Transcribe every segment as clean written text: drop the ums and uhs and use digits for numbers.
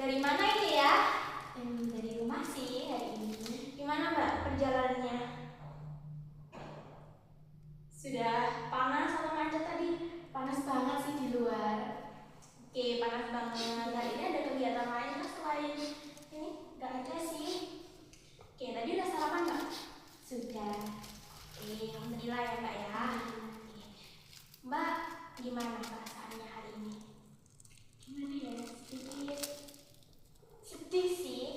Dari mana ini ya? Dari rumah sih hari ini. Gimana Mbak perjalanannya? Sudah panas atau macet tadi? Panas banget sih di luar. Oke, panas banget. Hari ini ada kegiatan lain kan selain ini? Gak ada sih. Oke, tadi udah sarapan Mbak? Sudah. Oke, alhamdulillah ya Mbak ya. Oke. Mbak, gimana perasaannya hari ini? Gimana ya? Sedih sih.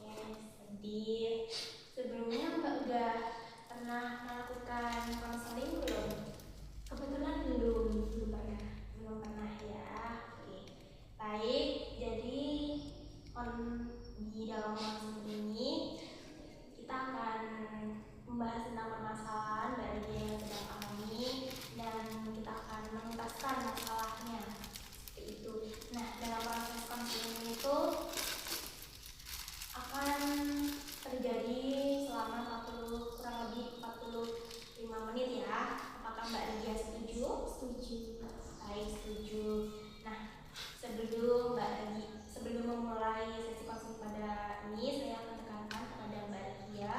Oke, sedih. Sebelumnya Mbak udah pernah melakukan konseling belum? Kebetulan belum pernah ya. Oke. Baik, jadi di dalam konseling ini kita akan membahas tentang permasalahan dari yang sedang alami dan kita akan menuntaskan masalahnya. Seperti itu. Nah, dalam proses konseling itu akan terjadi selama kurang lebih 45 menit ya. Apakah Mbak Lydia setuju? Setuju. Baik, setuju. Nah, sebelum memulai sesi konseling pada ini, saya akan tekankan kepada Mbak Lydia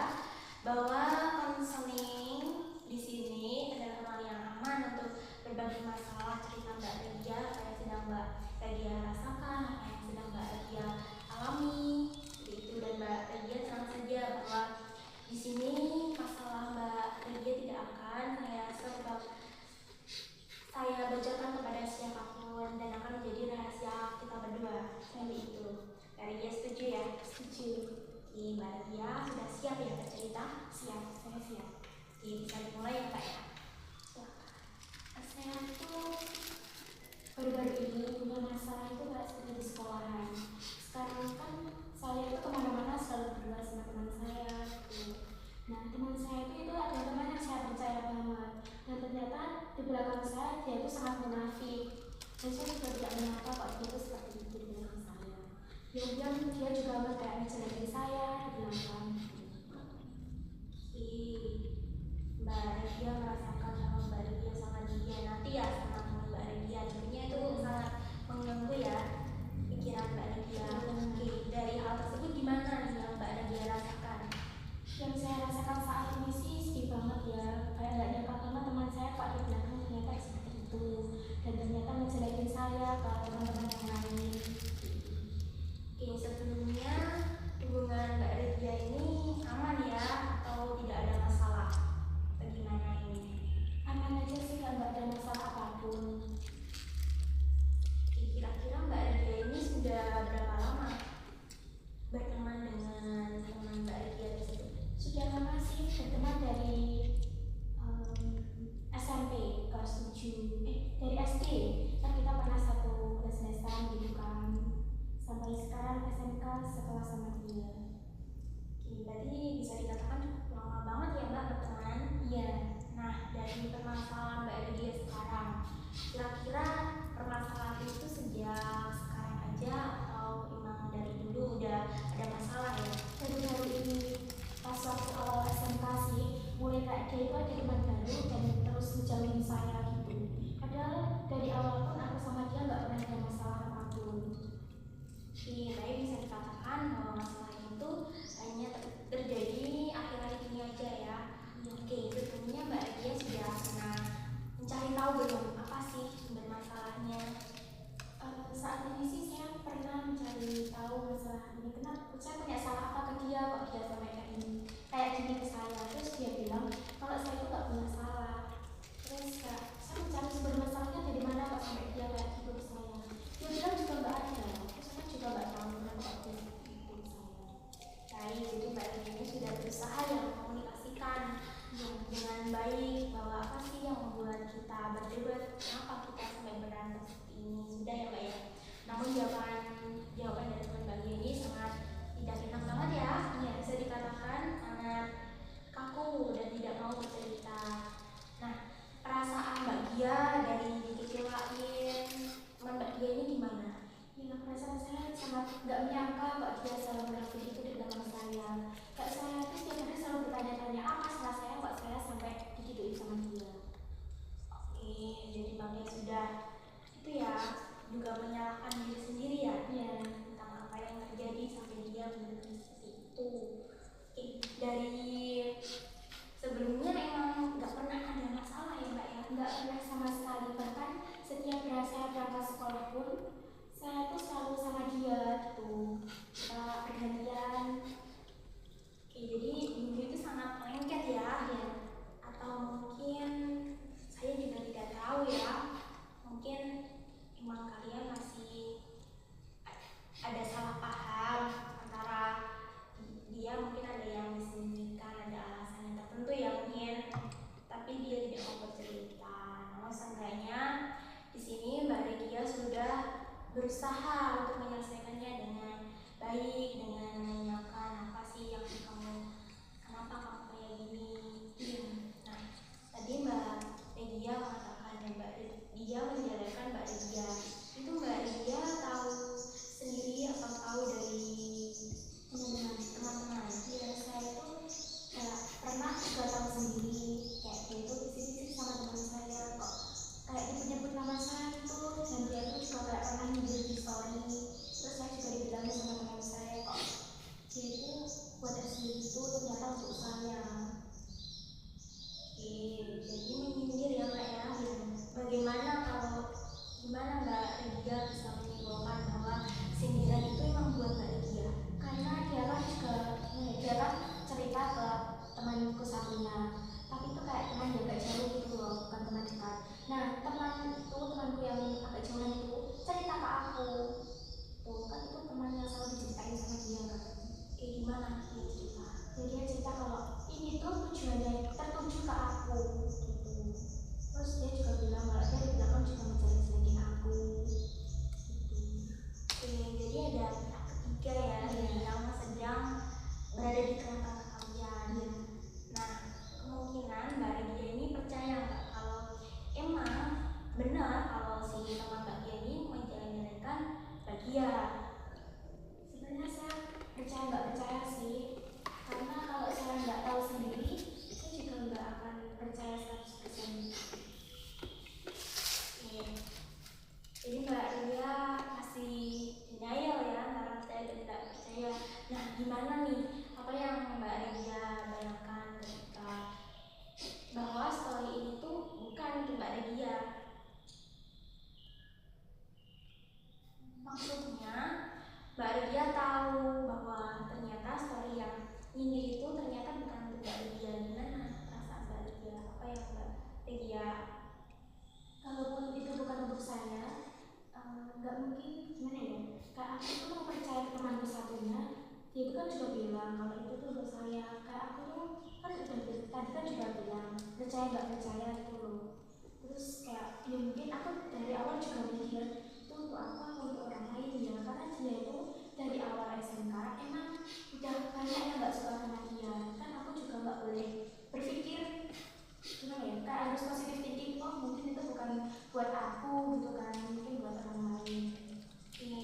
bahwa konseling di sini adalah hal yang aman untuk berbagi masalah cerita Mbak Lydia, apa yang sedang Mbak Lydia rasakan, apa yang sedang Mbak Lydia alami. Itu dan Mbak Lydia tenang saja bahwa di sini masalah Mbak Lydia tidak akan saya bacakan kepada siapapun dan akan menjadi rahasia kita berdua. Seperti itu. Mbak Lydia setuju ya? Setuju. Oke, Mbak Lydia sudah siap ya bercerita? Siap, saya siap. Oke, bisa dimulai ya Kak ya? Saya tuh baru-baru ini punya masalah itu gak seperti di sekolahan. Sekarang kan saya itu kemana-mana selalu berdua sama teman saya gitu. Nah, teman saya itu adalah teman yang saya percaya banget. Dan ternyata di belakang saya dia itu sangat munafik. Dan saya juga tidak menyangka kok dia itu seperti itu di belakang saya. Dia juga kayak ngejelekin saya di belakang. Mbak Lydia merasakan sama Mbak Lydia sangat nanti ya sama teman Mbak Lydia. Tentunya itu sangat mengganggu ya pikiran Mbak Lydia. Oke, dari hal tersebut gimana nih yang Mbak Lydia rasakan? Yang saya rasakan saat ini sih sedih banget ya. Kayak gak nyangka banget teman saya kok di belakang ternyata seperti itu. Dan ternyata ngejelekin saya ke teman-teman yang lain. Oke, sebelumnya hubungan Mbak Lydia ini aman ya atau tidak ada masalah? Bagaimana ini? Aman aja sih, nggak ada masalah apapun. Kira-kira Mbak Lydia ini sudah berapa lama berteman dengan teman Mbak Lydia tersebut? Sudah lama sih, berteman dari SMP kelas 7, dari SD kan kita pernah satu kelas-kelasan gitu kan, sampai sekarang SMK sekelas sama dia. Oke, berarti bisa dikatakan cukup lama banget ya Mbak berteman? Iya. Nah, dari permasalahan Mbak Lydia sekarang, kira-kira permasalahan itu sejak sekarang aja atau memang dari dulu udah ada masalah ya? Baru-baru ini pas waktu awal SMK sih, mulai kayak dia itu ada teman baru dan terus menjauhin saya gitu. Padahal dari awal pun aku sama dia nggak pernah ada masalah apapun. Oke, baik, bisa dikatakan bahwa masalah itu hanya terjadi akhir-akhir ini aja ya. Oke, sebelumnya Mbak Lydia sudah pernah mencari tahu belum apa sih sumber masalahnya? Saat ini sih saya pernah mencari tahu masalah ini. Kenapa saya punya salah apa ke dia kok dia sampai kayak gini ke saya? Terus dia bilang kalau saya itu nggak punya salah. Terus saya mencari sumber masalahnya dari mana kok sampai dia kayak gitu ke saya? Dia bilang juga nggak ada. Terus saya juga nggak tahu kenapa kok dia seperti itu ke saya. Baik, jadi Mbak Lydia sudah berusaha ya mengkomunikasikan dengan baik bahwa apa sih yang membuat kita berdebat, kenapa kita sampai berantem seperti ini. Sudah ya Mbak ya. Namun jawaban dari teman Mbak Lydia ini sangat tidak enak banget ya. Ya, bisa dikatakan sangat kaku dan tidak mau bercerita. Nah, perasaan Mbak Lydia dari dikecewain teman Mbak Lydia ini gimana? Ya, perasaan saya sangat nggak menyangka Mbak Lydia selalu melakukan itu di belakang saya. Kak saya itu setiap hari selalu bertanya-tanya apa salah saya kok saya sampai digituin sama dia. Oke, jadi Mbak Lydia sudah itu ya juga menyalahkan diri sendiri ya, tentang apa saya tuh selalu sama dia gitu, kita bergantian. Jadi minggu itu sangat lengket ya, atau mungkin saya juga tidak tahu ya, mungkin emang kalian masih ada salah paham antara dia, mungkin ada yang disembunyikan, ada alasan tertentu ya mungkin, tapi dia tidak mau bercerita. Namun seenggaknya di sini Mbak Regia sudah berusaha untuk menyelesaikannya dengan baik, dengan menanyakan apa sih yang kamu, kenapa kamu kayak gini. Nah, tadi Mbak Regia mengatakan dan Mbak Regia menjelaskan Mbak Regia itu, Mbak Regia tahu sendiri atau tahu dari teman-teman. Ya, saya itu kayak pernah juga tahu sendiri, kayak dia itu bisik-bisik sama teman saya, kok kayak nyebut nama saya itu, dan dia itu juga kayak pernah nyindir di story. Terus saya juga dibilang sama teman saya, kok dia itu buat SB itu ternyata untuk saya. Jadi menyindir ya Mbak ya. Bagaimana gimana Mbak Regia bisa menyimpulkan bahwa sindiran itu emang buat Mbak Regia? Karena dia kan cerita ke temanku satunya, tapi itu kayak teman yang agak jauh gitu loh, bukan teman dekat. Nah, temanku yang agak jauhan itu cerita ke aku. Tuh kan itu teman yang selalu diceritain sama dia kan. Gimana dia cerita? Jadi dia cerita kalau ini tuh tujuannya tertuju ke aku gitu. Terus dia juga bilang kalau dia di belakang juga menjelek-jelekin aku gitu. Jadi ada pihak ketiga ya, yang sedang berada di tengah-tengah kalian. Nah, kemungkinan Mbak Regia ini percaya nggak kalau emang benar kalau si teman Mbak Gia ini menjelek-jelekan Mbak Gia? Sebenarnya saya percaya nggak percaya sih, karena kalau saya nggak tahu sendiri, saya juga nggak akan percaya 100%. Jadi Mbak Ria masih denial ya, antara percaya dan tidak percaya. Nah, gimana nih, apa yang Mbak Ria bayangkan ketika bahwa story ini tuh bukan untuk Mbak Ria? Maksudnya Mbak Ria tahu bahwa ternyata story yang ini itu ternyata bukan untuk Mbak Ria. Gimana perasaan Mbak Ria? Apa yang Mbak Ria? Kalaupun itu bukan untuk saya, nggak mungkin, gimana ya, kayak aku tuh mau percaya temanku satunya, dia itu kan juga bilang kalau itu tuh untuk saya. Kayak aku tuh kan udah tadi kan juga bilang percaya nggak percaya gitu loh. Terus kayak ya mungkin aku dari awal juga mikir itu untuk apa, untuk orang lain ya, karena dia itu dari awal SMK emang udah banyak yang nggak suka sama dia. Kan aku juga nggak boleh berpikir gimana ya, kayak harus positive thinking, oh mungkin itu bukan buat aku gitu kan, mungkin buat orang lain. Ini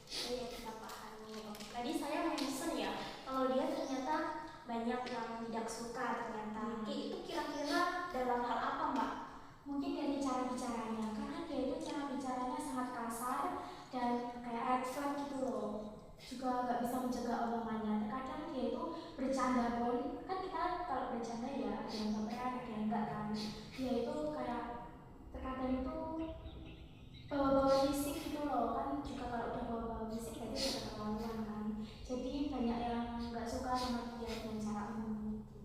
saya kita pahami. Tadi saya mention ya kalau dia ternyata banyak yang tidak suka ternyata. Itu kira-kira dalam hal apa Mbak? Mungkin dari cara bicaranya, karena dia itu cara bicaranya sangat kasar dan kayak red flag gitu loh. Juga nggak bisa menjaga omongannya. Terkadang dia itu bercanda pun, kan kita kalau bercanda ya ada yang sampean ada yang enggak kan. Dia itu kayak terkadang itu bawa-bawa fisik gitu loh, kan juga kalau udah bawa-bawa fisik berarti udah keterlaluan kan. Jadi banyak yang nggak suka sama dia dan cara ngomong gitu.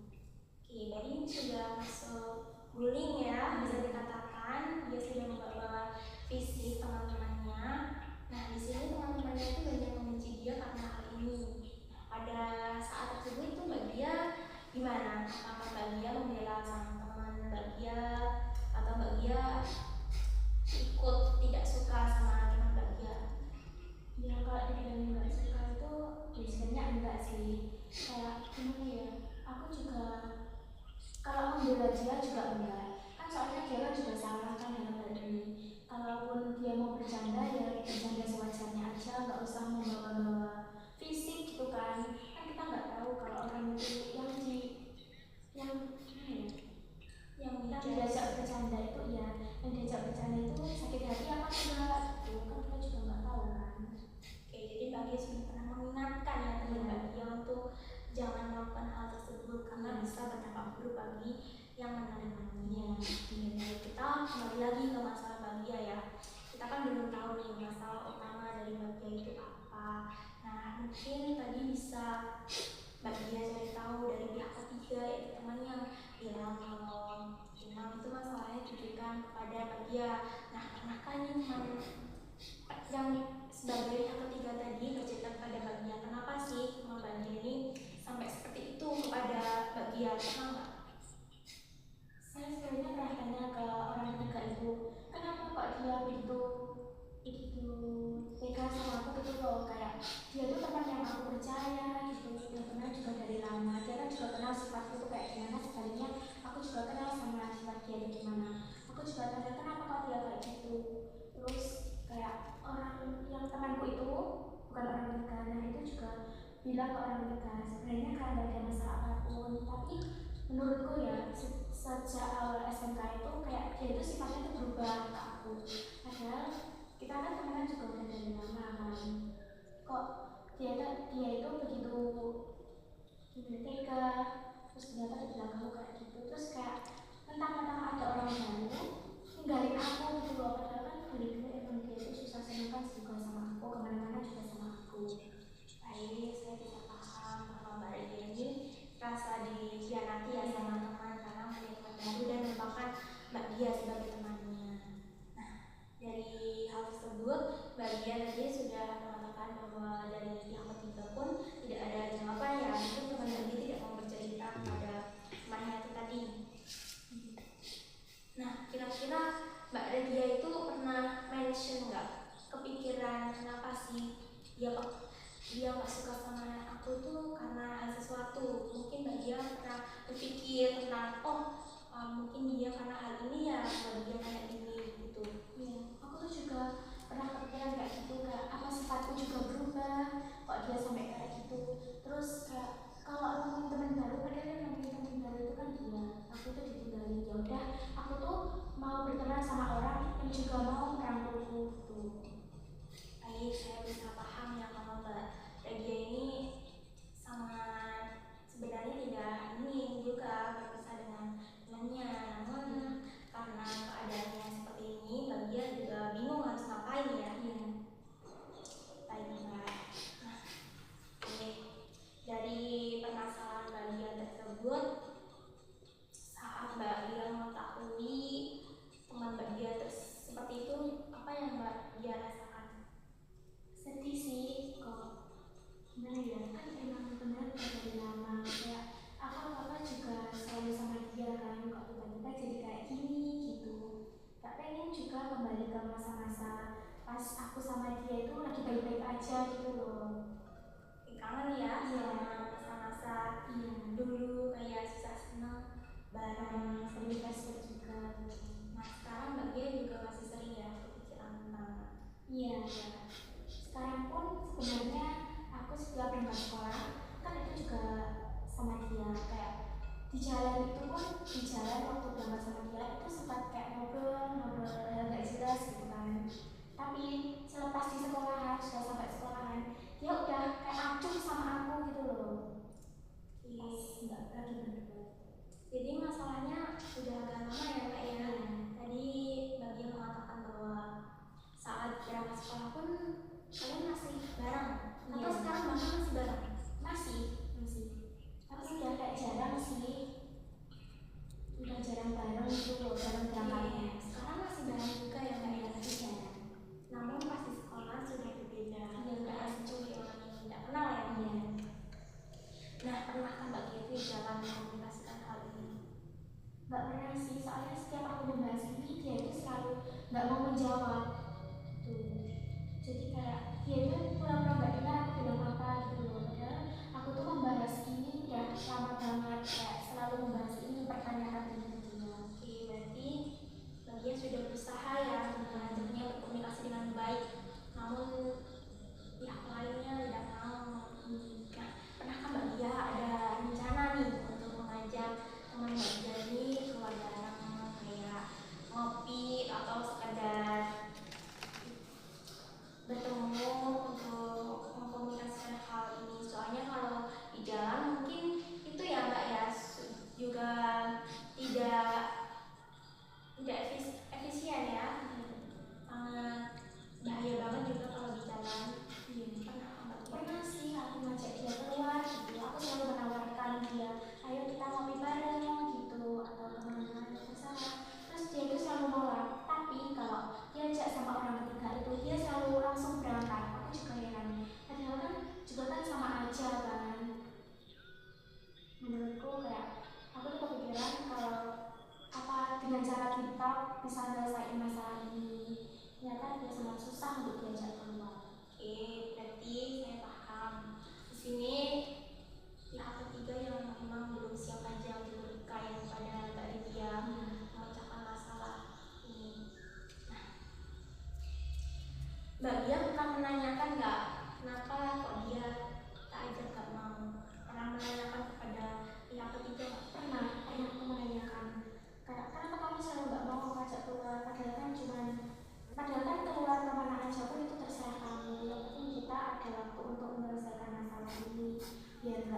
Berarti ini sudah masuk bullying ya, bisa dikatakan dia sudah membawa fisik teman-temannya. Nah, di sini teman-temannya itu banyak membenci dia karena hal ini. Pada saat tersebut itu Mbak Gia gimana? Apakah Mbak Gia membela sang teman Mbak Gia, atau Mbak Gia ikut tidak suka sama teman Mbak Gia? Ya kalau dibilang nggak suka itu ya sebenarnya enggak sih. Kayak gimana ya? Aku juga kalau membela dia juga enggak. Kan soalnya dia kan juga salah kan dalam hal ini. Kalaupun dia mau bercanda ya bercanda sewajarnya aja, nggak usah membawa-bawa fisik gitu kan. Kan kita nggak tahu kalau orang itu yang diajak bercanda itu ya, yang diajak bercanda itu sakit hati apa enggak gitu kan, kita juga nggak tahu kan. Jadi Mbak Gia sudah pernah mengingatkan ya teman Mbak Gia untuk jangan melakukan hal tersebut karena bisa berdampak buruk bagi yang menerimanya. Kita kembali lagi ke masalah Mbak Gia ya. Kita kan belum tahu nih mungkin tadi bisa Mbak Dia cari tahu dari pihak ketiga, yaitu temannya, bilang kalau memang itu masalahnya ditujukan kepada Mbak Dia. Nah, karena kan yang sebagai pihak ketiga tadi bercerita kepada Mbak Dia, kenapa sih Mbak Dia ini sampai seperti itu kepada Mbak Dia, pernah nggak? Saya sebenarnya pernah tanya ke orang ketiga itu, kenapa kok dia begitu tega sama aku gitu loh, kayak dia tuh teman yang aku percaya gitu, yang kenal juga dari lama, dia kan juga kenal sifatku tuh kayak gimana, sebaliknya aku juga kenal sama sifat dia itu gimana, aku juga tanya kenapa kok dia kayak gitu. Terus kayak orang yang temanku itu, bukan orang ketiga, nah itu juga bilang ke orang ketiga sebenarnya karena gak ada masalah apapun, tapi menurutku ya sejak awal SMK itu kayak dia itu sifatnya tuh berubah ke aku, padahal kita kan temenan juga udah dari lama kan, kok dia itu begitu tega, terus ternyata di belakangku kayak gitu, terus kayak mentang-mentang ada orang baru ninggalin aku gitu loh, padahal kan dari dulu emang dia itu susah senang kan juga sama aku, kemana-mana juga sama aku. Baik, saya tidak paham kalau Mbak Regia ini rasa dikhianati ya sama teman karena punya teman baru dan merupakan Mbak Dia sebagai temannya. Nah, dari hal tersebut Mbak Dia tadi sudah mengatakan bahwa dari pihak ketiga pun tidak ada jawaban ya, mungkin teman Mbak Dia tidak mau bercerita kepada temannya itu tadi. Nah, kira-kira Mbak Regia itu pernah mention nggak, kepikiran kenapa sih dia nggak suka sama aku tuh karena hal sesuatu, mungkin Mbak Dia pernah berpikir tentang mungkin dia karena hal ini ya Mbak Dia kayak gini gitu. Ya, aku tuh juga pernah kepikiran kayak gitu, kayak apa sifatku juga berubah kok dia sampai kayak gitu. Terus kayak kalau nemuin teman baru, padahal yang nemuin teman baru itu kan dia, aku tuh ditinggalin, ya udah aku tuh mau berteman sama orang yang juga mau merangkulku tuh. Baik, saya bisa paham ya kalau Mbak Regia ini sangat sebenarnya tidak ingin juga berpisah dengan temannya, namun karena keadaannya seperti ini, Mbak Dia juga bingung harus ngapain ya. Iya. Baik Mbak. Nah, oke. Dari permasalahan Mbak Dia tersebut, saat Mbak Dia mengetahui teman Mbak Dia seperti itu, apa yang Mbak Dia rasakan? Sedih sih, kok gimana ya, kan emang benar dari lama kayak apa-apa juga selalu sama dia kan, kok tiba-tiba jadi kayak gini gitu. Gak pengen juga kembali ke masa-masa pas aku sama dia itu lagi baik-baik aja gitu loh. Kangen ya sama masa-masa dulu kayak susah senang bareng, sering flashback juga. Nah sekarang Mbak Dia juga masih sering ya kepikiran tentang. Iya. Sekarang pun sebenarnya aku setiap berangkat sekolah kan itu juga sama dia, kayak di jalan itu pun, di jalan waktu berangkat sama dia itu sempat kayak ngobrol hal gak jelas gitu kan, tapi selepas di sekolahan, sudah sampai sekolahan, dia udah kayak acuh sama aku gitu loh. Pas nggak lagi berdua. Jadi masalahnya udah agak lama ya Kak ya. Tadi Mbak Dia mengatakan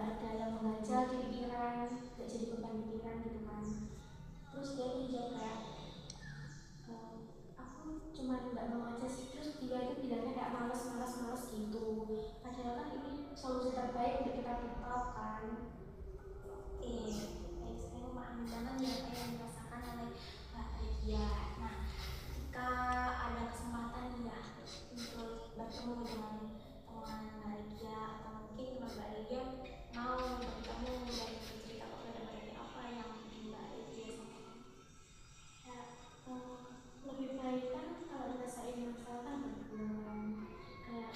nggak ada yang mengganjal di pikiran, nggak jadi beban pikiran gitu kan. Terus dia tuh jawab kayak aku cuma nggak mau aja sih. Terus dia itu bilangnya kayak males gitu, padahal kan ini solusi terbaik untuk kita kan. Saya memahami banget ya apa yang dirasakan oleh Mbak Lydia. Nah, jika ada kesempatan ya untuk bertemu dengan teman Mbak Lydia atau mungkin teman Mbak Lydia mau bertemu dan bercerita kepada Mbak Lydia apa yang Mbak Lydia sampaikan, ya, lebih baik kan kalau ngerasain masalah kan berdua. Kayak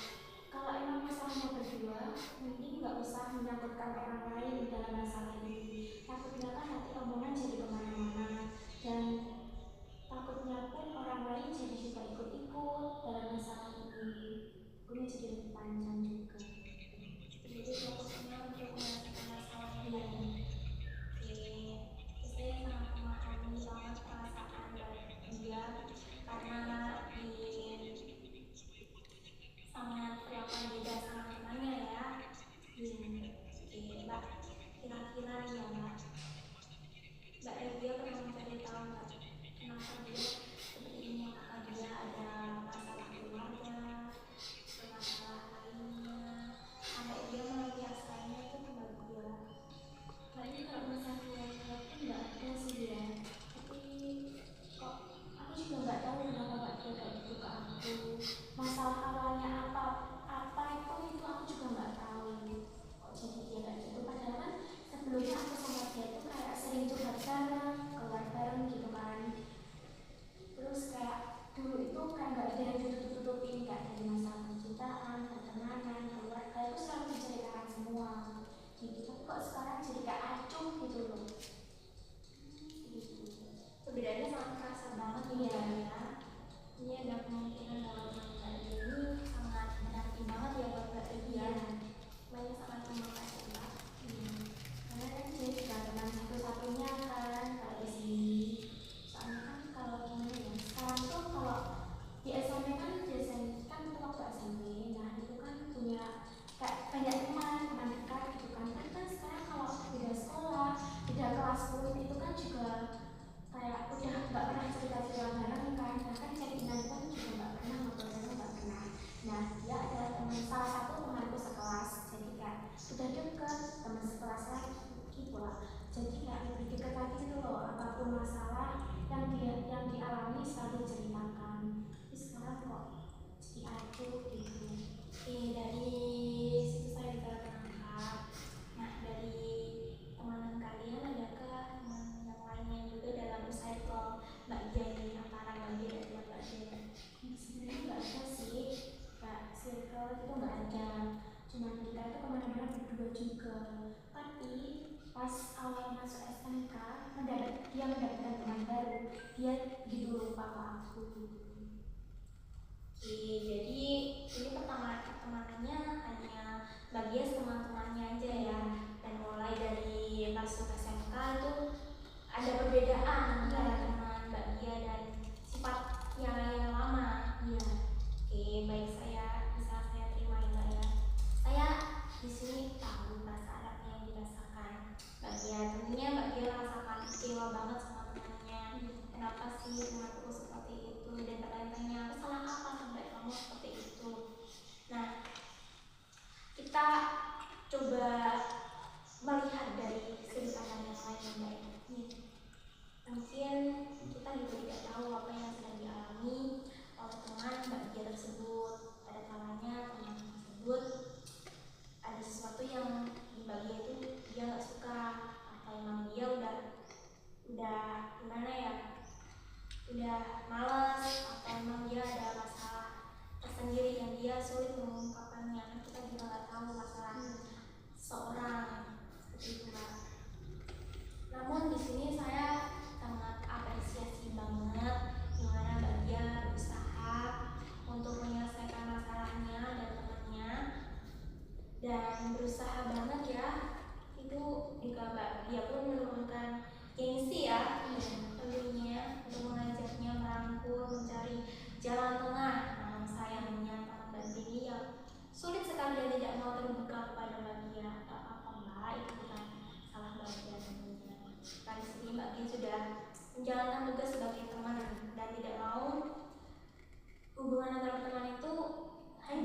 kalau emang masalahnya berdua, mending nggak usah menyangkutkan orang lain dalam masalah ini. Takutnya kan nanti omongan jadi kemana-mana, dan takutnya pun orang lain jadi juga ikut-ikut dalam masalah ini. Gue jadi lebih panjang juga. Jadi fokusnya untuk menyelesaikan masalah ini. Saya sangat memahami banget perasaan dia karena sangat kelihatan beda sama temannya ya. Mbak, kira-kira nih ya Mbak Lydia pernah mencari tahu nggak kenapa dia seperti ini? Apakah dia ada masalah keluarga, masalah lainnya, sampai dia melampiaskannya itu ke Mbak Lydia? Kayaknya kalau masalah keluarga pun nggak ada sih ya, tapi kok aku juga nggak tahu kenapa Mbak Lydia kayak gitu ke aku. Masalah awalnya apa itu aku juga nggak tahu kok jadi dia kayak gitu. Padahal kan sebelumnya aku sama dia tuh kayak sering curhat bareng, keluar bareng gitu kan. Terus kayak dulu itu kayak nggak ada yang ditutup-tutupin, kayak dari masalah percintaan, pertemanan, keluarga itu selalu diceritakan semua gitu. Tapi kok sekarang jadi kayak acuh gitu loh. Gitu. Perbedaannya sangat kerasa banget ya. Ini ada kemungkinan kalau Mbak ini sangat berarti banget ya buat Mbak Lydia. Banyak sangat terima kasih Mbak. Karena kan dia juga teman satu-satunya kan kalau di sini. Soalnya kan kalau gimana ya, sekarang tuh kalau di SMP kan biasanya kan waktu SMP, nah itu kan punya kayak banyak teman dekat gitu kan. Kan sekarang kalau beda sekolah, beda kelas pun itu kan juga kayak udah nggak pernah cerita-cerita bareng kan, bahkan chattingan pun juga nggak pernah, ngobrolnya nggak pernah. Nah dia adalah salah satu temanku sekelas, jadi kayak udah deket, teman sekelas lagi gitu lah. Jadi kayak lebih deket lagi gitu loh, apapun masalah yang dialami selalu ceritakan. Tapi sekarang kok jadi acuh gitu. Dari situ saya juga menangkap. Nah dari teman kalian adakah teman yang lainnya juga dalam circle Mbak Lydia, antara Mbak Lydia dan Mbak Lydia? Sebenarnya nggak ada sih, kayak circle itu nggak ada. Cuman kita itu kemana-mana berdua juga. Tapi pas awal masuk SMK, dia mendapatkan teman baru. Dia gitu lupa ke aku gitu. Jadi ini pertemanannya hanya bagian teman-temannya aja ya. Dan mulai dari masuk SMK itu ada perbedaan antara teman Mbak Dia dan sifat yang lama. Iya. Baik, bisa saya terima ya Mbak ya. Saya di sini tahu perasaan apa yang dirasakan Mbak Dia. Tentunya Mbak Dia merasakan kecewa banget sama temannya. Kenapa sih temanku seperti itu, dan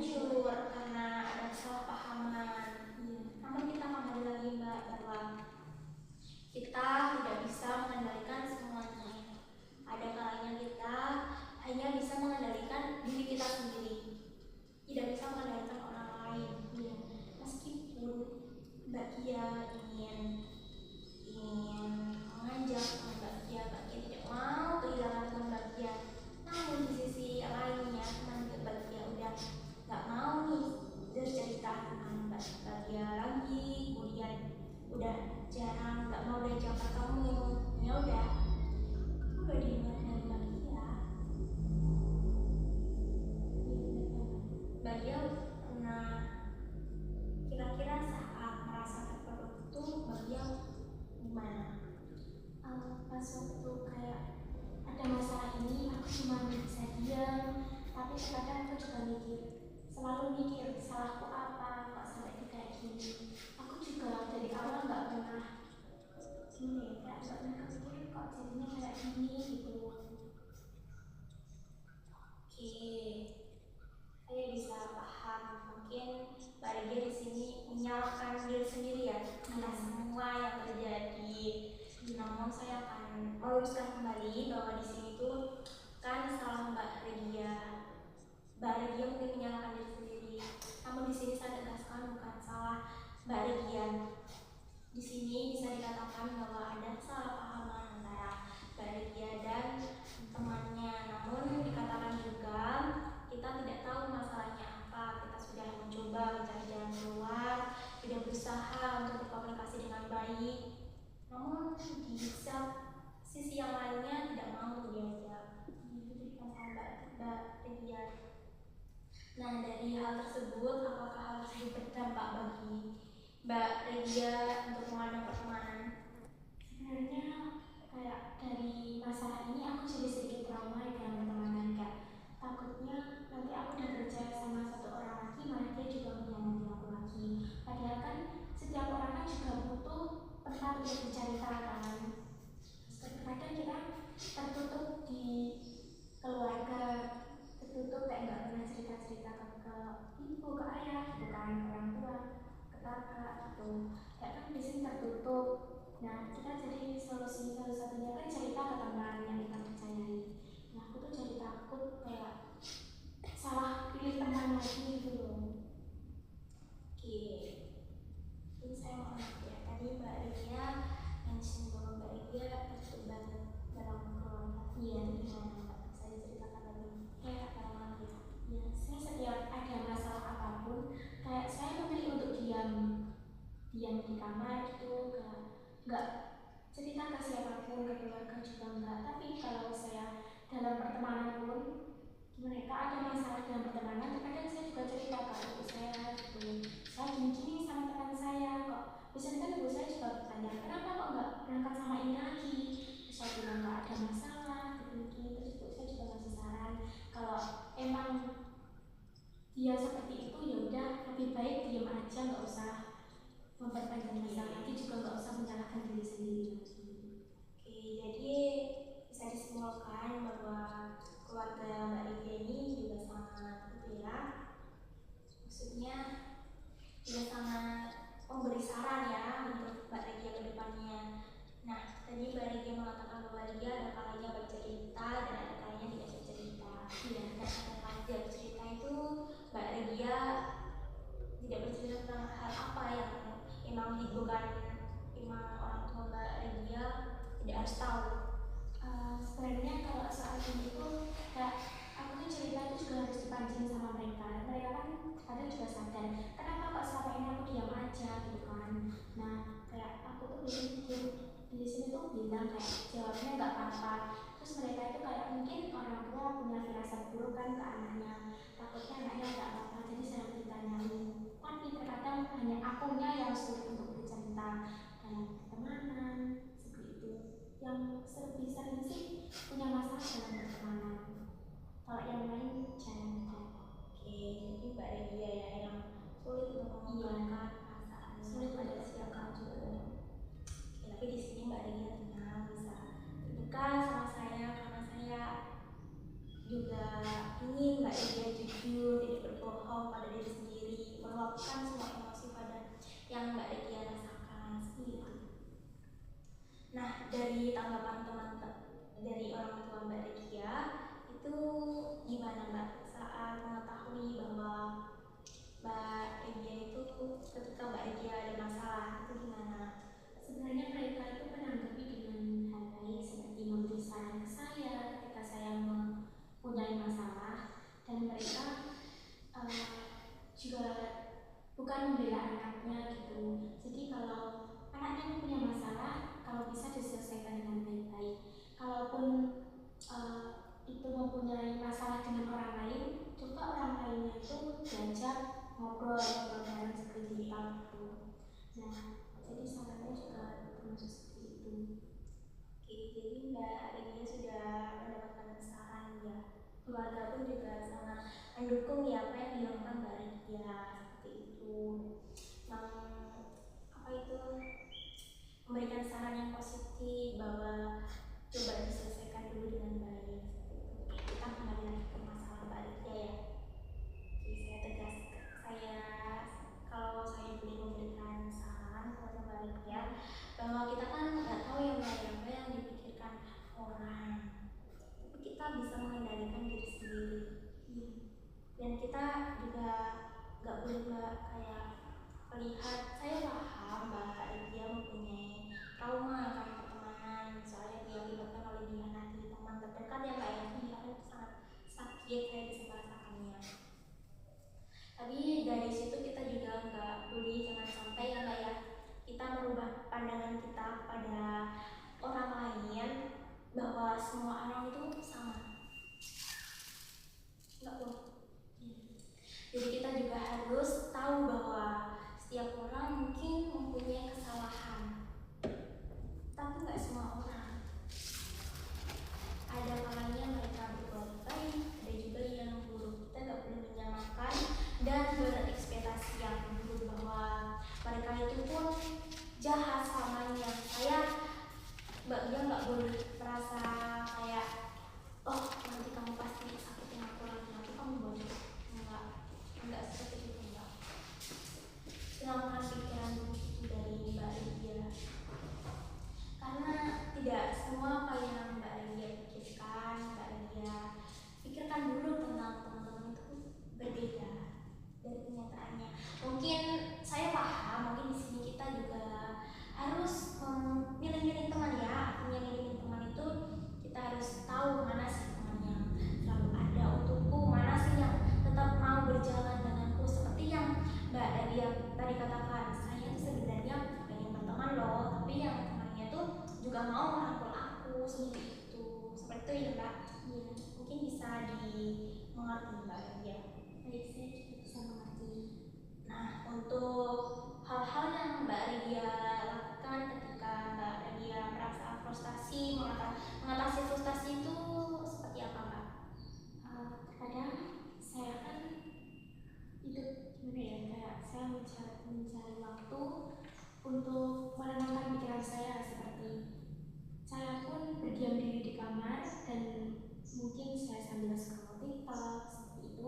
hancur karena ada kesalahpahaman. Namun kita kembali lagi Mbak bahwa kita tidak bisa mengendalikan semuanya. Ada kalanya kita hanya bisa mengendalikan diri kita sendiri, tidak bisa mengendalikan orang lain. Meskipun Mbak Kia ingin mengajak teman Mbak Kia tidak mau kehilangan teman Mbak Kia, namun di sisi lainnya teman Mbak Kia udah nggak mau nih bercerita tentang Mbak Kia lagi, kemudian udah jarang nggak mau diajak ketemu, ya udah diingat dari Mbak Kia. Mbak Kia pernah kira-kira saat merasa terpuruk itu Mbak Kia gimana? Pas waktu kayak ada masalah ini aku cuma bisa diam, tapi kadang aku juga selalu mikir salahku apa kok sampai kayak gini. Aku juga dari awal nggak pernah nggak pernah kepikir kok jadinya kayak gini gitu. Oke, saya bisa paham. Mungkin Mbak Regia di sini menyalahkan diri sendiri ya atas semua yang terjadi. Namun saya akan meluruskan kembali bahwa di sini tuh kan salah Mbak Regia. Mbak Regia mungkin menyalahkan diri sendiri. Namun di sini saya tegaskan bukan salah Mbak Regia. Di sini bisa dikatakan bahwa ada kesalahpahaman antara Mbak Regia dan temannya. Namun dikatakan juga kita tidak tahu masalahnya apa. Kita sudah mencoba mencari jalan keluar, sudah berusaha untuk berkomunikasi dengan baik. Namun di sisi yang lainnya tidak mau diajak. Itu dikatakan Mbak Regia. Nah, dari hal tersebut, apakah hal tersebut berdampak bagi Mbak Regia untuk memandang pertemanan? Sebenarnya kayak dari masalah ini aku jadi sedikit trauma dalam pertemanan, Kak. Takutnya nanti aku udah percaya sama satu orang lagi, malah dia juga mengkhianati aku lagi. Padahal kan setiap orang kan juga butuh tempat untuk bercerita kan. Kadang kita tertutup di keluarga, tertutup kayak nggak pernah cerita-cerita ke ibu, ke ayah, gitu kan, orang tua, ke kakak gitu. Kayak kan di sini tertutup. Nah, kita jadi solusi satu-satunya kan cerita ke teman yang kita percayai. Nah, aku tuh jadi takut kayak salah pilih teman lagi gitu loh. Oke, ini saya mau nanya ya. Tadi Mbak Regia mention bahwa Mbak Regia terlibat dalam keluarga. Iya, itu gimana Mbak? Saya ceritakan lagi. Ya, pengalaman ya. Ya, saya setiap ada masalah apapun, kayak saya memilih untuk diam di kamar itu, nggak cerita ke siapapun, ke keluarga juga enggak. Tapi kalau saya dalam pertemanan pun, mereka ada masalah dalam pertemanan, terkadang saya juga cerita ke ibu saya gitu. Saya gini sama teman saya kok. Biasanya kan ibu saya juga bertanya, kenapa kok nggak berangkat sama ini lagi? Terus saya bilang nggak ada masalah, begini. Terus ibu saya juga ngasih saran kalau emang dia seperti itu ya udah lebih baik diam aja, nggak usah memperpanjang masalah lagi, juga nggak usah menyalahkan diri sendiri lagi. Oke, jadi bisa disimpulkan bahwa keluarga Mbak Regia ini juga sangat ya, maksudnya juga sangat memberi saran ya untuk Mbak Regia ke depannya. Nah, tadi Mbak Regia mengatakan bahwa Regia ada kalanya bercerita dan ada kalanya tidak bercerita. Iya, dan ada kalanya bercerita itu Mbak Regia tidak bercerita tentang hal apa yang memang bukan memang orang tua Mbak Regia tidak harus tahu. Sebenarnya kalau soal ini tuh kayak aku tuh cerita itu juga harus dipancing sama mereka. Mereka kan kadang juga sadar kenapa kok selama ini aku diam aja gitu kan. Nah, kayak aku tuh di sini tuh bilang kayak jawabnya nggak apa-apa. Terus mereka itu kayak mungkin orang tua punya firasat buruk kan ke anaknya, takutnya anaknya nggak apa-apa, jadi sering ditanyain. Tapi terkadang hanya akunya yang sulit untuk bercerita dalam pertemanan seperti itu. Yang lebih sering sih punya masalah dalam pertemanan. Kalau yang lain jangan. Oke, jadi Mbak Regia ya yang sulit untuk mengungkapkan perasaan, sulit ada siapkan juga. Oke, tapi di sini Mbak Regia tenang, bisa terbuka sama saya karena saya juga ingin Mbak Regia jujur, tidak berbohong. berbohong pada diri sendiri, meluapkan semua emosi pada yang Mbak Regia rasakan seperti itu. Nah, dari tanggapan teman-teman dari orang tua Mbak Regia itu gimana Mbak saat mengetahui bahwa Mbak Regia itu ketika Mbak Regia ada masalah itu gimana? Sebenarnya mereka itu menanggapi dengan hal baik seperti memberi saran ke saya ketika saya mempunyai masalah, dan mereka juga bukan membela anaknya gitu. Jadi kalau anaknya punya masalah, kalau bisa diselesaikan dengan baik-baik. Kalaupun itu mempunyai masalah dengan orang lain, coba orang lainnya itu diajak ngobrol bareng seperti kita gitu. Nah, jadi sarannya juga termasuk seperti itu. Oke, jadi Mbak Regia sudah mendapatkan saran ya. Keluarga pun juga sangat mendukung ya apa yang dilakukan Mbak Regia seperti itu. Memberikan saran yang positif bahwa coba diselesaikan dulu dengan baik. Kita kembali lagi ke masalah Mbak Regia ya. Jadi saya tegas, kalau saya boleh memberikan saran kepada Mbak Regia, bahwa kita kan nggak tahu ya Mbak apa yang dipikirkan orang, tapi kita bisa mengendalikan diri sendiri. Dan kita juga nggak boleh Mbak kayak melihat, saya paham Mbak Regia mempunyai trauma karena pertemanan, soalnya diakibatkan oleh dikhianati teman terdekat ya Mbak ya. Itu sangat sakit, saya bisa merasakannya. Tapi dari situ kita juga nggak boleh, jangan sampai ya Mbak ya, kita merubah pandangan kita pada orang lain bahwa semua orang itu sama. Nggak boleh. Jadi kita juga harus tahu bahwa setiap orang mungkin mempunyai kesalahan, tapi nggak semua orang. Ada kalanya mereka berbuat baik, ada juga yang buruk. Kita nggak boleh menyamakan dan berekspektasi yang buruk bahwa mereka itu pun jahat selamanya. Mbak Dia nggak boleh merasa kayak, oh nanti kamu pasti sakitin aku lagi, nanti kamu bodoh. Enggak seperti itu Mbak. Hilangkan pikiran itu dari Mbak Regia, karena tidak semua apa yang Mbak Regia pikirkan, Mbak Regia pikirkan dulu tentang teman-teman itu berbeda dari kenyataannya. Mungkin saya paham, mungkin di sini kita juga harus milih-milih teman ya. Artinya milih teman itu kita harus tahu mana sih teman yang selalu ada untukku, mana sih yang tetap mau berjalan denganku. Seperti yang Mbak Regia tadi katakan, saya itu sebenarnya pengen berteman loh, tapi yang temannya tuh juga mau merangkul aku seperti itu. Seperti itu ya Mbak. Iya, mungkin bisa dimengerti Mbak Regia. Baik, saya juga bisa mengerti. Nah, untuk hal-hal yang Mbak Regia lakukan ketika Mbak Regia merasa frustasi, mengatasi frustasi itu seperti apa Mbak? Kadang saya kan itu gimana ya, kayak saya mencari waktu untuk menenangkan pikiran saya. Seperti saya pun berdiam diri di kamar dan mungkin saya sambil scroll TikTok seperti itu.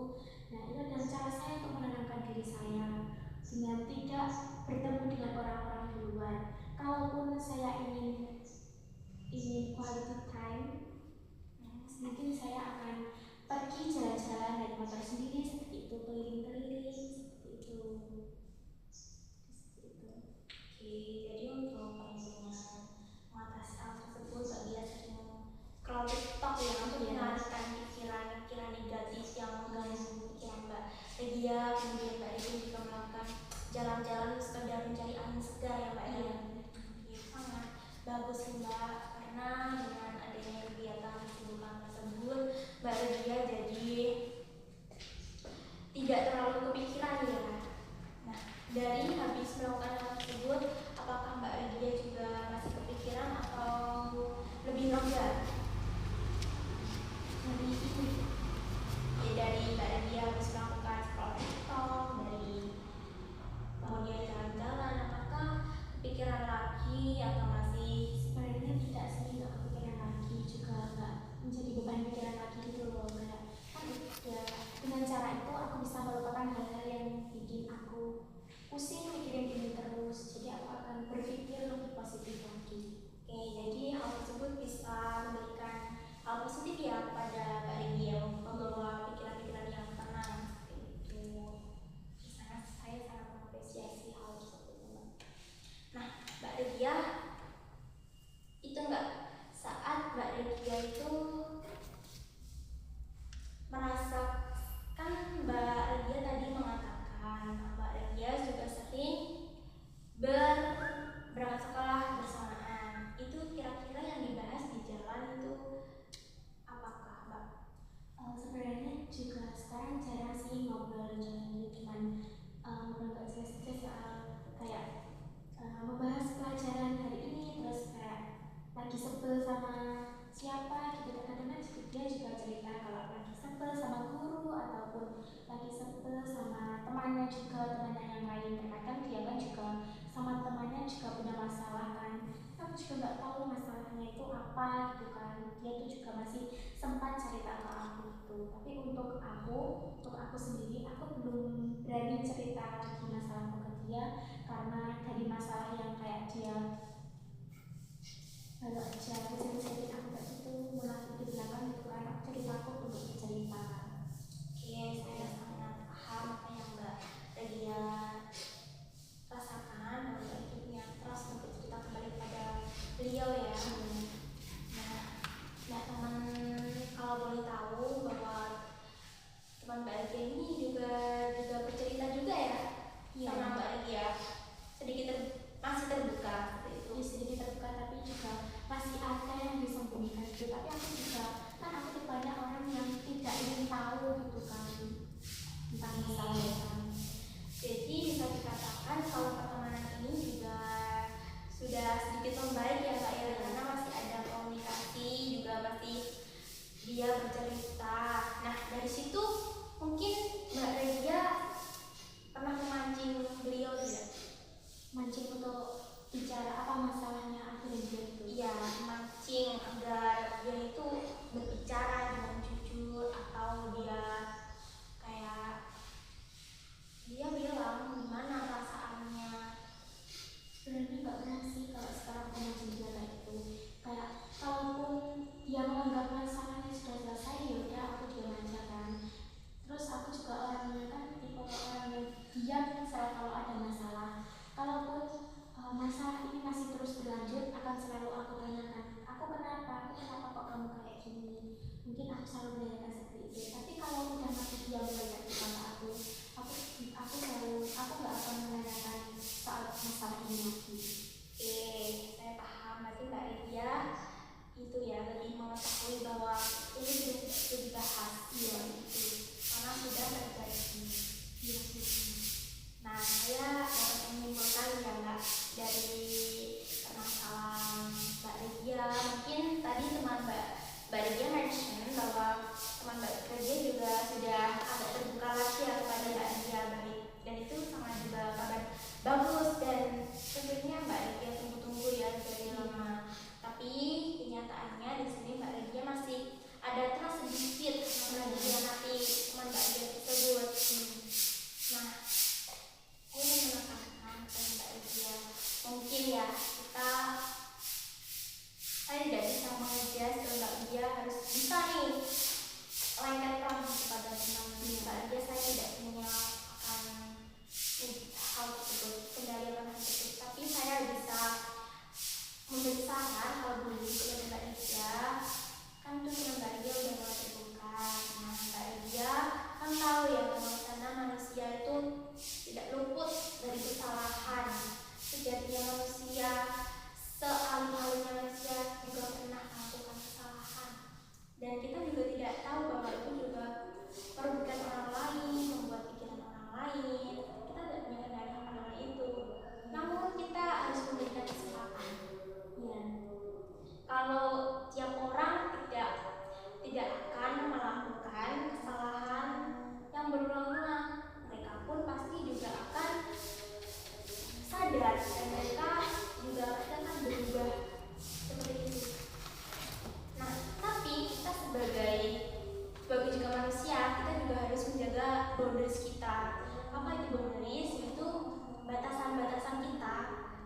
Nah, itu adalah cara saya untuk menenangkan diri saya dengan tidak bertemu dengan orang-orang di luar. Kalaupun saya ingin quality time, mungkin saya akan pergi jalan-jalan naik motor sendiri seperti itu, keliling-keliling seperti itu. Oke, jadi untuk perlindungan mengatasi hal tersebut, Mbak Dia sering scroll TikTok ya untuk mengalihkan pikiran negatif yang mengganggu pikiran Mbak Regia. Kemudian Mbak Regia juga melakukan jalan-jalan sekedar mencari angin segar ya Mbak ya. Sangat bagus Mbak, karena dengan adanya kegiatan kesibukan tersebut Mbak Regia jadi tidak terlalu kepikiran ya. Nah, dari habis melakukan hal tersebut, apakah Mbak Regia juga masih kepikiran atau lebih lega? Lebih ini ya, dari Mbak Regia habis melakukan scroll TikTok, dari kemudian jalan-jalan, apakah kepikiran lagi atau masih? Sebenarnya tidak sih, nggak kepikiran aku juga nggak tahu masalahnya itu apa gitu kan. Dia tuh juga masih sempat cerita ke aku gitu. Tapi untuk aku sendiri, aku belum berani cerita lagi masalahku ke dia, karena dari masalah yang kayak dia baru aja kecil-kecilin aku kayak gitu, mengaku di belakang gitu kan. Aku jadi takut untuk bercerita. Oke, saya sangat paham apa yang Mbak Regia rasakan, dan Mbak itu punya trust untuk cerita kembali pada beliau ya. Nah teman, kalau boleh tahu bahwa teman Mbak Regia ini juga bercerita juga ya, sama Mbak Regia, masih terbuka seperti itu. Ya, sedikit terbuka, tapi juga masih ada yang disembunyikan gitu. Tapi aku juga kan, aku tuh banyak orang yang tidak ingin tahu gitu kan tentang masalah kan. Jadi bisa dikatakan kalau pertemanan ini juga sudah sedikit membaik ya Kak ya, karena masih ada komunikasi, juga masih dia bercerita. Nah dari situ mungkin Mbak Regia pernah memancing beliau tidak? Mancing untuk bicara apa masalahnya aku dan dia itu? Iya, memancing agar dia itu berbicara dengan jujur, atau dia kayak dia bilang gimana perasaannya. Sebenarnya nggak pernah sih kalau sekarang aku mancing dia kayak gitu. Kayak kalaupun dia menganggap masalahnya sudah selesai, ya udah aku diam aja kan. Terus aku juga orangnya kan tipe orang yang diam misal kalau ada masalah. Kalaupun masalah ini masih terus berlanjut, akan selalu aku tanyakan, aku kenapa kok kamu kayak gini. Mungkin aku selalu menanyakan seperti itu. Tapi kalau udah masih diam kayak gitu sama aku nggak akan menanyakan soal masalah ini lagi. Oke, saya paham. Berarti Mbak Regia itu ya lebih mengetahui bahwa ini sudah tidak perlu dibahas. Iya itu, karena sudah terjadi. Iya sih. Nah saya dapat menyimpulkan ya Mbak, dari permasalahan Mbak Regia, mungkin tadi teman Mbak Regia mention bahwa teman Mbak Regia juga sudah agak terbuka lagi ya kepada Mbak Regia, dan itu sangat juga kabar bagus, dan tentunya Mbak Regia tunggu-tunggu ya dari lama. Tapi kenyataannya di sini Mbak Regia masih ada trust sedikit yang mengkhianati teman Mbak Regia tersebut. Nah saya ingin menekankan kepada Mbak Regia, mungkin ya saya tidak bisa mengejar Mbak Regia harus bisa nih lengketkan kepada teman Mbak Regia. Saya tidak punya akan hal tersebut, kendali akan hal tersebut, tapi saya bisa memberi saran kalau dulu kepada Mbak Regia. Kan tuh teman Mbak Regia udah mulai terbuka. Nah Mbak Regia kan tahu ya bahwa karena manusia itu tidak luput dari kesalahan. Sejatinya manusia, sealim-alimnya manusia juga pernah melakukan kesalahan, dan kita juga tidak tahu bahwa itu juga merugikan orang lain, membuat pikiran orang lain. Kita tidak punya kendali akan hal itu, namun kita harus memberikan kesempatan ya. Kalau tiap orang tidak akan melakukan kesalahan yang berulang-ulang, mereka pun pasti juga akan sadar, dan mereka juga akan berubah seperti itu. Nah, tapi kita sebagai juga manusia, kita juga harus menjaga boundaries kita. Apa itu boundaries? Yaitu batasan-batasan kita.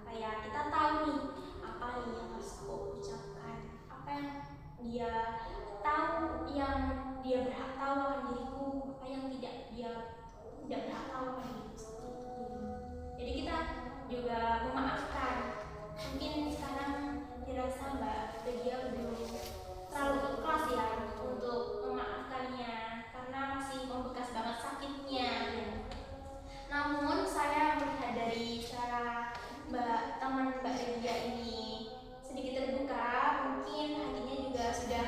Kayak kita tahu nih, apa nih yang harus aku ucapkan, apa yang dia tahu, yang dia berhak tahu akan diriku, apa yang dia tidak berhak tahu akan diriku. Jadi kita juga memaafkan. Mungkin sekarang dirasa Mbak Regia belum terlalu ikhlas ya untuk memaafkannya, karena masih membekas banget sakitnya ya. Namun saya melihat dari cara teman Mbak Regia ini sedikit terbuka, mungkin hatinya juga sudah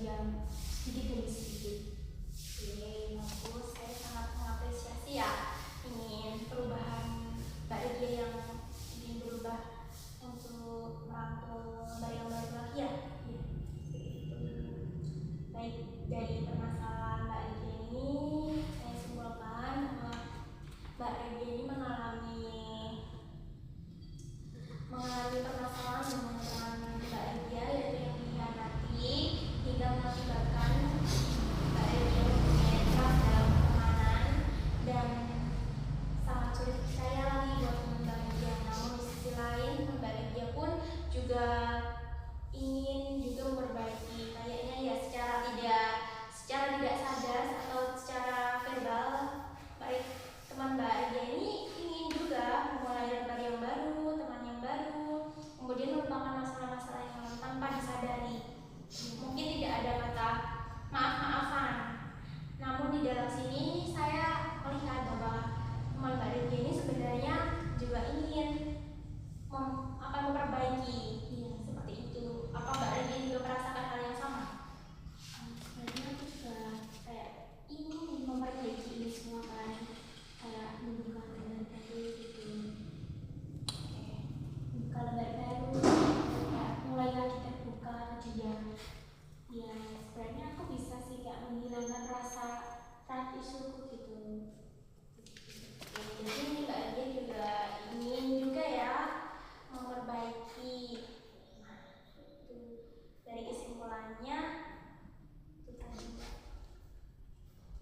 dia sedikit demi sedikit. Oke, bagus. Saya sangat mengapresiasi ya ingin perubahan Mbak Lydia yang ingin berubah untuk merangkul Mbak yang baru lagi ya. Ya. Itu. Baik, dari permasalahan Mbak Lydia ini saya simpulkan bahwa Mbak Lydia ini mengalami permasalahan dengan teman Mbak Lydia yaitu yang dikhianati hingga mengakibatkan Mbak Lydia mempunyai trust dalam pertemanan dan sangat sulit percaya lagi buat teman Mbak Lydia. Namun di sisi lain Mbak Lydia pun juga ingin juga memperbaiki, kayaknya ya secara tidak sadar atau secara verbal baik teman Mbak Lydia ini ingin juga memulai lembar yang baru, teman yang baru, kemudian melupakan masalah-masalah yang lalu tanpa disadari. Mungkin tidak ada kata maaf-maafan, namun di dalam sini saya melihat bahwa teman Mbak Lydia ini sebenarnya juga ingin memperbaiki. Iya. Seperti itu. Apa Mbak Lydia juga merasakan hal yang sama? Sebenarnya aku juga kayak ingin memperbaiki ini semua kan, kayak membuka lembar baru gitu. Buka lembar baru, kayak mulai lagi terbuka ke dia. Ya sebenarnya aku bisa sih kayak menghilangkan rasa isuku gitu. Jadi Mbak Lydia juga ingin juga ya memperbaiki. Nah, itu dari kesimpulannya itu tadi Mbak.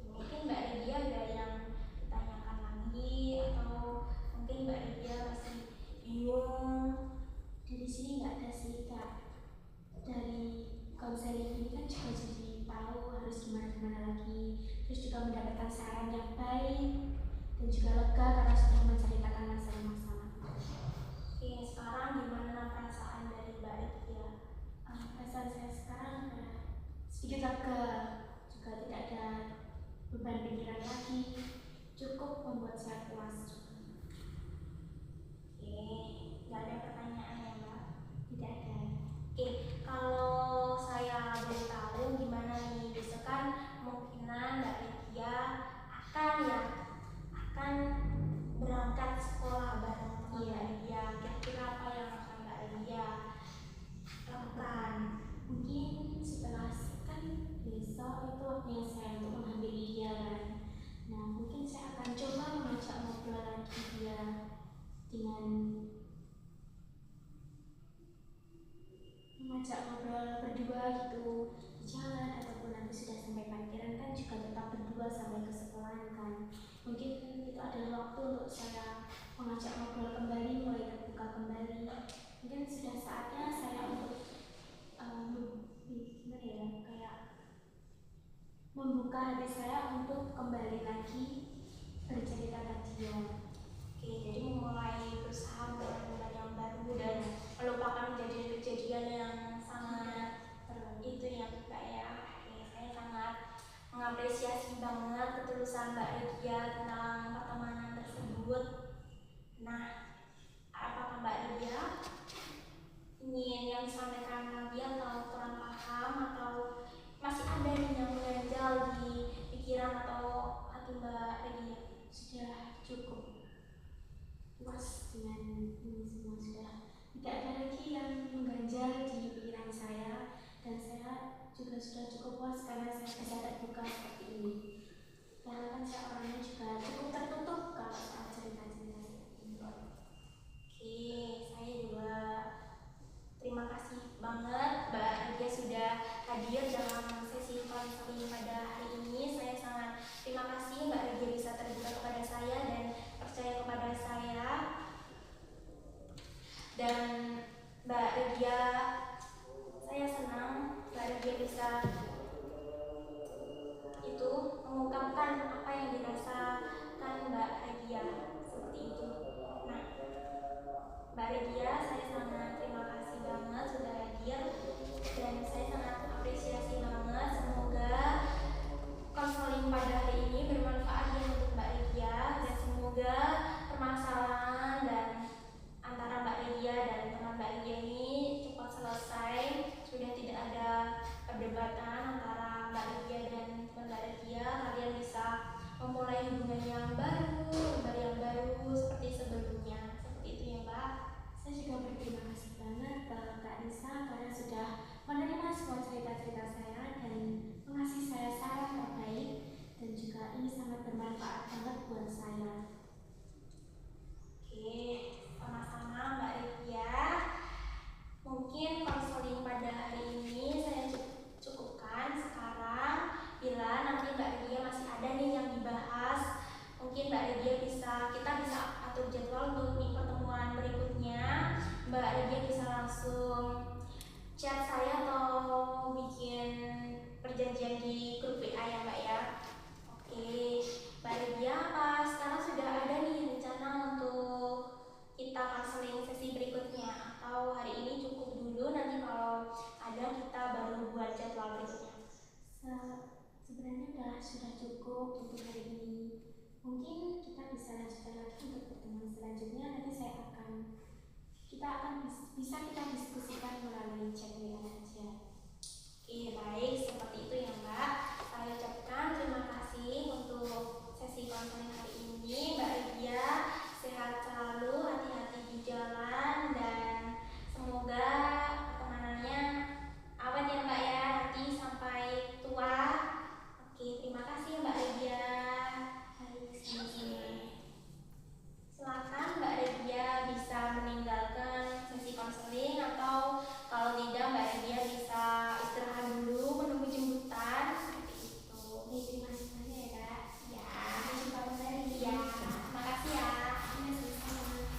Mungkin Mbak Lydia ada yang ditanyakan lagi atau mungkin Mbak Lydia masih bingung. Dari sini nggak ada sih kak. Dari konseling ini kan juga jadi tahu harus gimana lagi, terus juga mendapatkan saran yang baik dan juga lega karena sudah menceritakan masalah-masalah. Oke, sekarang gimana perasaan dari Mbak Lydia? Perasaan saya sekarang sedikit lega, juga tidak ada beban pikiran lagi, cukup membuat saya puas juga. Oke, nggak ada pertanyaan ya Mbak? Tidak ada. Oke, kalau saya boleh tahu gimana nih, besok kan kemungkinan Mbak Lydia akan berangkat sekolah bareng teman Mbak Lydia. Kira-kira apa yang akan Mbak Lydia lakukan? Mungkin setelah kan besok itu waktunya saya untuk menghampiri dia kan. Nah mungkin saya akan coba mengajak ngobrol lagi dia dengan mengajak ngobrol berdua gitu di jalan, ataupun nanti sudah sampai parkiran kan juga tetap berdua sampai ke sekolahan kan. Mungkin itu adalah waktu untuk saya mengajak ngobrol kembali, mulai terbuka kembali. Mungkin sudah saatnya saya untuk gimana ya, kayak membuka hati saya untuk kembali lagi bercerita ke dia. Oke, jadi memulai berusaha memulai yang baru dan melupakan kejadian-kejadian yang sangat itu ya Mbak ya. Oke, saya sangat mengapresiasi banget ketulusan Mbak Lydia tentang pertemanan tersebut. Nah, apakah Mbak Lydia ingin yang disampaikan lagi atau kurang paham atau masih ada nih yang mengganjal di pikiran atau hati Mbak Lydia? Sudah cukup. sebenarnya sudah cukup untuk hari ini. Mungkin kita bisa lanjutkan lagi untuk pertemuan selanjutnya. Nanti kita akan bisa